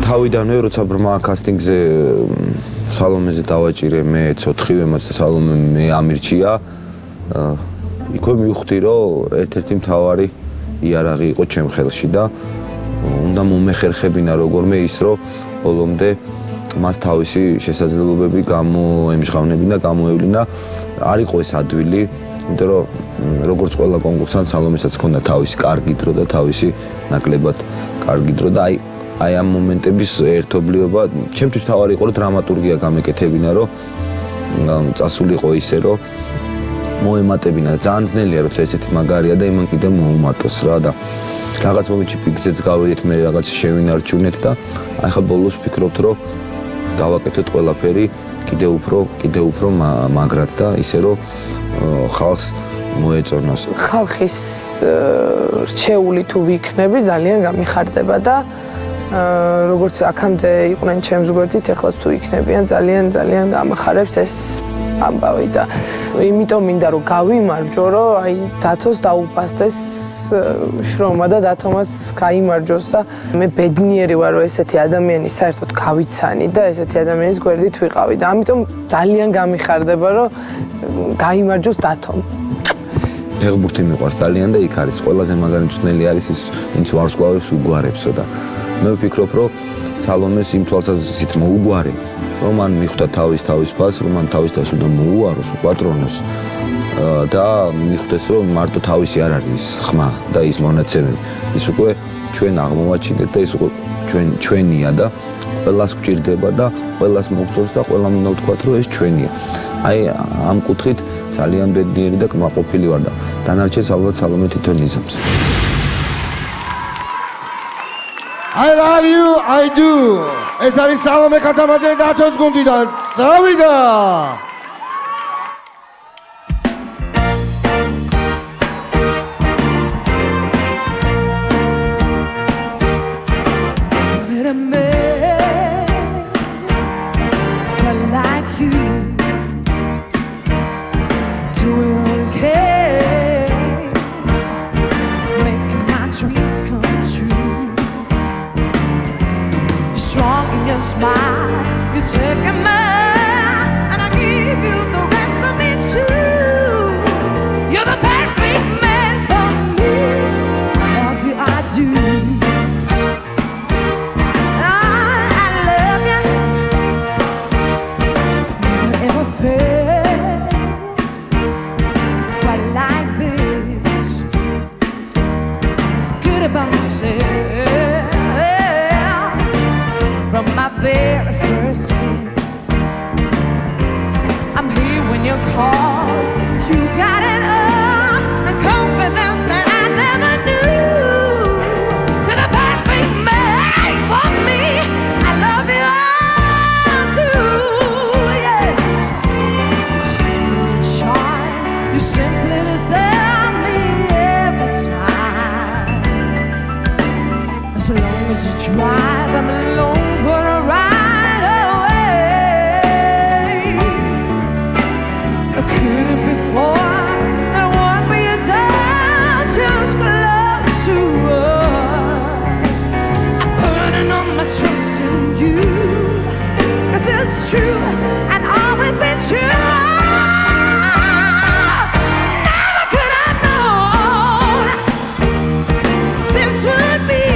თავიდანვე როცა ბრმა კასტინგზე სალომეზე დავაჭირე მე ცოთხივემაც და სალომე მე ამირჩია იქვე მივხვდი რომ ერთ-ერთი მთავარი იარაღი იყო ჩემ ხელში და უნდა მომეხერხებინა როგორმე ის რომ ბოლომდე მას თავისი შესაძლებლობები გამოემჟღავნებინა და გამოევლინა არ იყო ეს ადვილი იმიტომ რომ როგორც ყველა კონკურსანტს სალომესაც ჰქონდა თავისი კარგი დრო და თავისი ნაკლებად კარგი დრო და აი ამ მომენტების ერთობლიობა ჩემთვის თავარი იყო რომ დრამატურგია გამეკეთებინა რომ წასულიყო ისე რომ მოემატებინა ძალიან ძნელია როცა ესეთი მაგარია და იმან კიდე მოუმატოს რა და რაღაც მომენტში პიკზეც გავედით მე რაღაც შევინარჩუნეთ და აი ხა ბოლოს ვფიქრობთ რომ გავაკეთოთ ყველაფერი კიდე უფრო მაგრად და ისე რომ ხალხს მოეწონოს. ხალხის რჩეული თუ ვიქნები ძალიან გამიხარდება და როგორც აქამდე იყვნენ ჩემს გვერდით, ეხლა თუ იქნებიან ძალიან გამახარებს ეს ამბავი და იმიტომ მინდა რომ გავიმარჯვო, რომ აი დათოს დაუპასდეს შრომა და დათომაც გაიმარჯვოს და მე ბედნიერი ვარ რომ ესეთი ადამიანი საერთოდ გავიცანი და ესეთი ადამიანის გვერდით ვიყავი და ამიტომ ძალიან გამიხარდება რომ გაიმარჯვოს დათომ. ფეხბურთი მიყვარს ძალიან და იქ არის ყველაზე მაგარი მწვრთნელი არის ის ვინც ვარსკვლავებს უგვარებსო და მე ვფიქრობ რომ სალომეს იმ თვალსაზრისით მოუგვარე რომ მან მიხვდა თავის ფას რომ მან თავის თავს უნდა მოუაროს უპატრონოს და მიხვდეს რომ მარტო თავისი არ არის ხმა და ის მონაცემები ის უკვე ჩვენ აღმოვაჩინეთ და ის უკვე ჩვენია და ყველას გვჭირდება და ყველას მოგწონს და ყველამ უნდა ვთქვათ რომ ეს ჩვენია აი ამ კუთხით ძალიან ბედნიერი და კმაყოფილი ვარ და დანარჩენს ალბათ სალომე თვითონ იზამს. I love you, I do. ეს არის სალომე ქათამაძე დათოს გუნდიდან. წავიდა. Smile, you take a man, and I give you the rest of me too. You're the perfect man for me. I love you, I do. I love you. Never ever felt quite like this. Good about myself. From my very first kiss, I'm here when you call. You got it all, the confidence that I never knew. You're the perfect man for me. I love you, I do, yeah. You simply shine, you simply deserve me every time. As long as you drive, I'm alone. Trust in you, 'cause it's true and always been true. Never could I known this would be.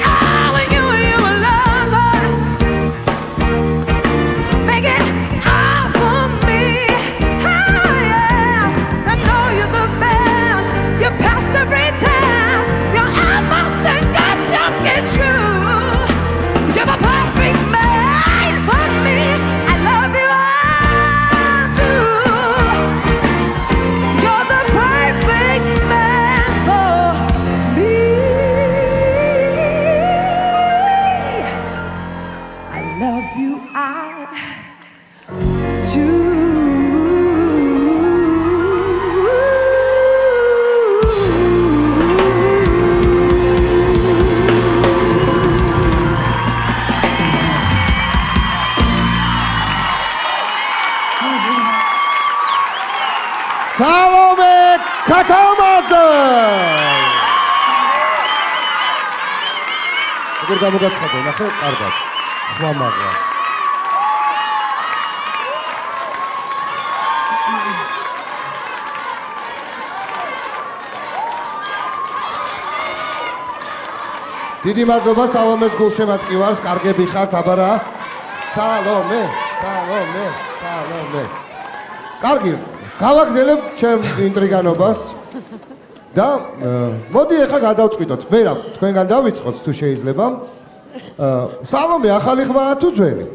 Oh, when you were lover, make it all for me. Oh yeah, I know you're the best. You're past every test. You're almost a it's true. You're the perfect man for me. I love you, I do. You're the perfect man for me. I love you, I do. Salome Katamadze! ეგერ გამოგაცხადე, ნახე, კარგად. ხმა მაგა. დიდი მადლობა სალომეს გულშემატკივარს, კარგები ხართ, აბარა. სალომე. კარგი, გავაგზელებ ჩემ ინტრიგანობას და მოდი ახლა გადავწყვიტოთ. მე რა, თქვენგან დავიწყოთ თუ შეიძლება. სალომე ახალი ხმაა თუ ძველი?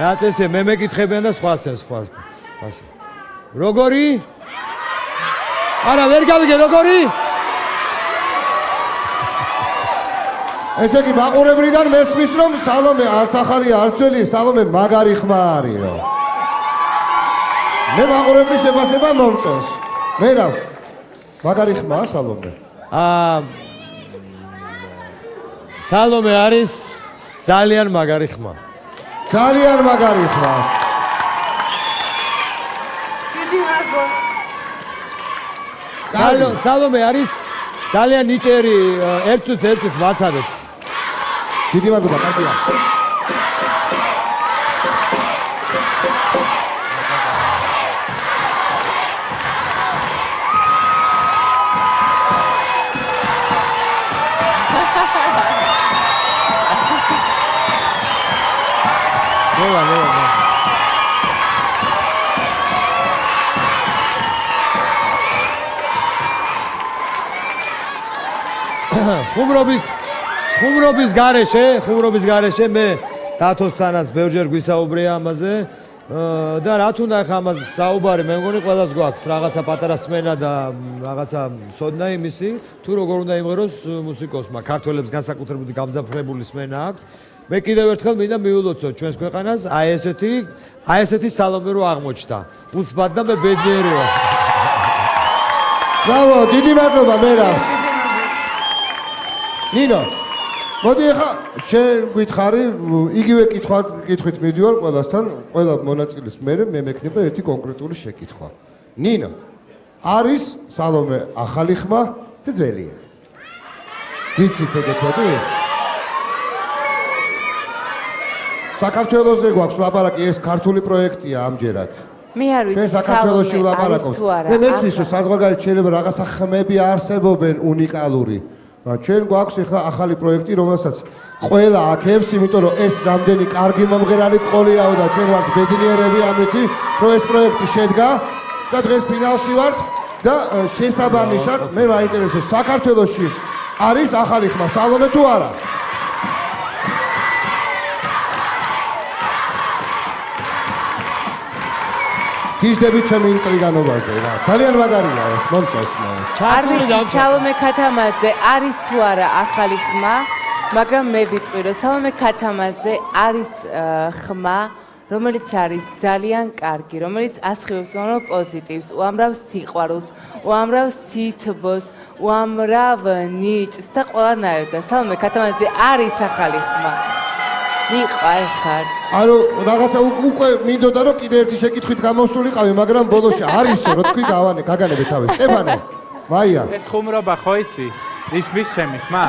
რაც ესე მე მეკითხებიან და სხვას. როგორი? არა, ვერ გავიგე როგორი? ესე იგი მაყურებლიდან მესმის რომ სალომე არც ახალია, არც ძველი, სალომე მაგარი ხმა არისო. მე მაყურებლის შეფასება მომწონს. მე რა, მაგარი ხმაა სალომე? სალომე არის ძალიან მაგარი ხმა. ძალიან მაგარი ხმა. დიდი მადლობა. სალომე არის ძალიან ნიჭიერი, ერთ წუთს ვაცადეთ. დიდი მადლობა, კარგია. ხუმრობის გარეშე მე დათოსთანაც ბევრჯერ გვისაუბრია ამაზე და რა თუნდა ხა ამაზე საუბარი მე მგონი ყველას გვაქვს რაღაცა პატარა სმენა და რაღაცა ცოდნა იმისი თუ როგორ უნდა იმღეროს მუსიკოსმა ქართველებს განსაკუთრებით გამძაფრებული სმენა აქვს მე კიდევ ერთხელ მინდა მიულოცოთ ჩვენს ქვეყანას აი ესეთი სალომე რო აღმოჩნდა უსბად და მე ბედნიერი ვარ ბრავო დიდი მადლობა მერავს ნინო მოდი ახლა შენ გითხარი იგივე კითხვით მიდივარ ყველასთან ყველა მონაწილის მერე მე მექნება ერთი კონკრეტული შეკითხვა ნინო არის სალომე ახალი ხმა და ძველია ვიცით ეგეთები საქართველოზე გვაქვს ლაპარაკი ეს ქართული პროექტია ამჯერად მე არ ვიცი ჩვენ საქართველოში ვლაპარაკობთ მე მესმის რომ საზღვარგარეთ შეიძლება რაღაცა ხმები არსებობენ უნიკალური ჩვენ გვაქვს ახლა ახალი პროექტი, რომელსაც ყველა აქებს, იმიტომ რომ ეს რამდენი კარგი მომღერალი ყოლიაო და ჩვენ ვართ ბედნიერები ამითი, რომ ეს პროექტი შედგა და დღეს ფინალში ვართ და შესაბამისად მე მაინტერესებს საქართველოში არის ახალი ხმა სალომე თუ არა? გიждებით ჩემი ინტრიგანობაზე რა. ძალიან მაგარია ეს მომწონს მე. არ ვიცი სალომე ქათამაძე არის თუ არა ახალი ხმა, მაგრამ მე ვიტყვი რომ სალომე ქათამაძე არის ხმა, რომელიც არის ძალიან კარგი, რომელიც ასხივებს უამრავ პოზიტივს, უამრავ სიყვარულს, უამრავ სითბოს, უამრავ ნიჭს და ყველანაირად. სალომე ქათამაძე არის ახალი ხმა. მიყვარ ხარ. ანუ რაღაცა უკვე მინდოდა რომ კიდე ერთი შეკითხვით გამოსულიყავი, მაგრამ ბოლოში არისო, რო თქვი გაგანებე თავი. სტეფანე, მაია. ეს ხუმრობა ხო იცი? ისმის ჩემი ხმა?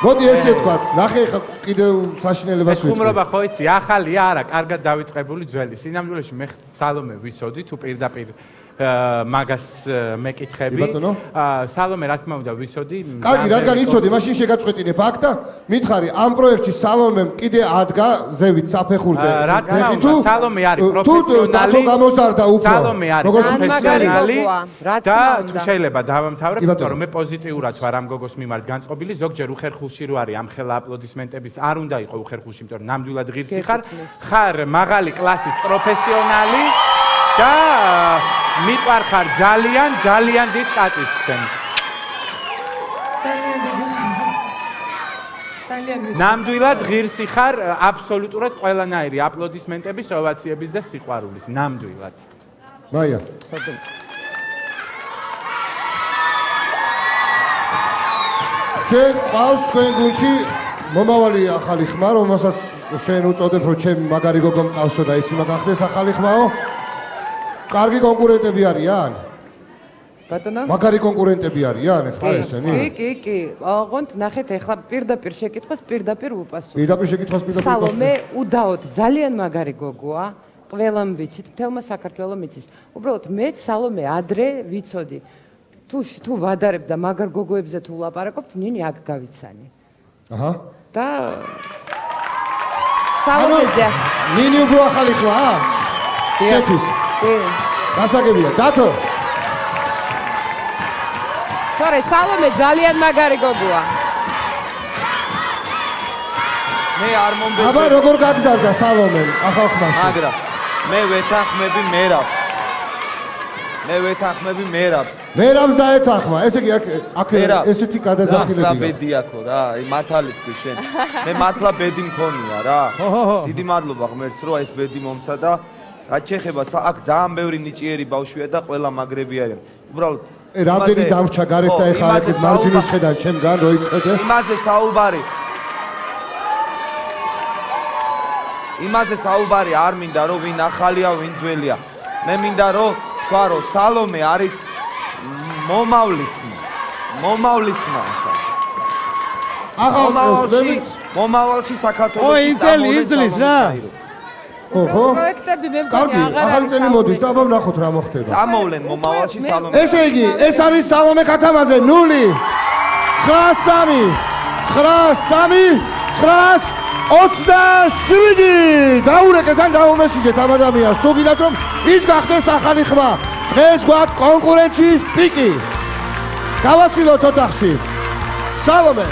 მოდი ესე ვთქვათ, ნახე ხა კიდე საშინელებას ვიტყვი. ეს ხუმრობა ხო იცი? ახალია არა, კარგად დავიწყებული ძველი. სინამდვილეში მე სალომე ვიცოდი თუ პირდაპირ მაგას მეკითხები. სალომე რა თქმა უნდა ვიცოდი. კარგი, რადგან იცოდი, მაშინ შეგაწყვეტინე ფაქტ და მითხარი ამ პროექტში სალომემ კიდე ადგა ზევით საფეხურზე. რა თქმა უნდა, სალომე არის პროფესიონალი. თუ დათო გამოსარდა უფრო. სალომე არის პროფესიონალი და თუ შეიძლება დავამთავრებ, იმიტომ რომ მე პოზიტიურად ვარ ამ გოგოს მიმართ განწყობილი, ზოგჯერ უხერხულში რო არის ამ ხელა აპლოდისმენტების არ უნდა იყო უხერხულში, იმიტომ რომ ნამდვილად ღირსი ხარ მაღალი კლასის პროფესიონალი და მიყვარ ხარ ძალიან დიდ სტატუსთან. ძალიან დიდი. ნამდვილად ღირსი ხარ აბსოლუტურად ყველანაირი აპლოდისმენტების, ოვაციების და სიყვარულის, ნამდვილად. მაია. ჩვენ ყავს თქვენ გუნდში მომავალი ახალი ხმა, რომელსაც შენ უწოდებ, რომ ჩემ მაგარი გოგო მყავსო და ის უნდა გახდეს ახალი ხმაო. კარგი კონკურენტები არიან? ბატონო? მაგარი კონკურენტები არიან ეხლა ესენი? კი. ოღონდ ნახეთ ეხლა პირდაპირ შეკითხვას პირდაპირ უპასუხო. პირდაპირ შეკითხვას პირდაპირ სალომე უდაოდ ძალიან მაგარი გოგოა. ყველამ ვიცით, მთელმა საქართველოს მიცის. უბრალოდ მეც სალომე ადრე ვიცოდი. თუ ვადარებ და მაგარ გოგოებზე თუ ვლაპარაკობთ, ნინი აქ გავიცანი. აჰა. და სალომეზე ნინი უფრო ახალი ხმა? შეთვის. კი. გასაგებია, დათო. თორე სალომე ძალიან მაგარი გოგოა. მე არ მომბეძე. აბა როგორ გაგზავნა სალომე ახალ ხმაში? მაგრამ მე ვეთანხმები მერაბს. მერაბს დაეთანხმა. ესე იგი აქ ესეთი გადაძახილებია. ბედიაქო რა, მართალი თქვი შენ. მე მართლა ბედი მქონია რა. დიდი მადლობა ღმერთს რომ ეს ბედი მომცა და რაც შეეხება აქ ძალიან ბევრი ნიჭიერი ბავშვია და ყველა მაგრები არიან. უბრალოდ რამდენი დამრჩა გარეთ და ეხა აქ მარჯნის ხედან ჩემგან რო იწოდე? იმაზე საუბარი არ მინდა რომ ვინ ახალია, ვინ ძველია. მე მინდა რომ თქვა რომ სალომე არის მომავლის ხმა. მომავალში საქართველოში იწლის რა. ოჰო. პროექტები მე კარგი, ახალი წელი მოდის და აბა ვნახოთ რა მოხდება. წამოვლენ მომავალში სალომე. ესე იგი, ეს არის სალომე ქათამაძე 0-9-3-9-27 დაურეკეთ ან დაუმესიჯეთ ამ ადამიანს თუ გინდათ რომ ის გახდეს ახალი ხმა. დღეს გვაქვს კონკურენციის პიკი. გავაცილოთ ოთახში. სალომე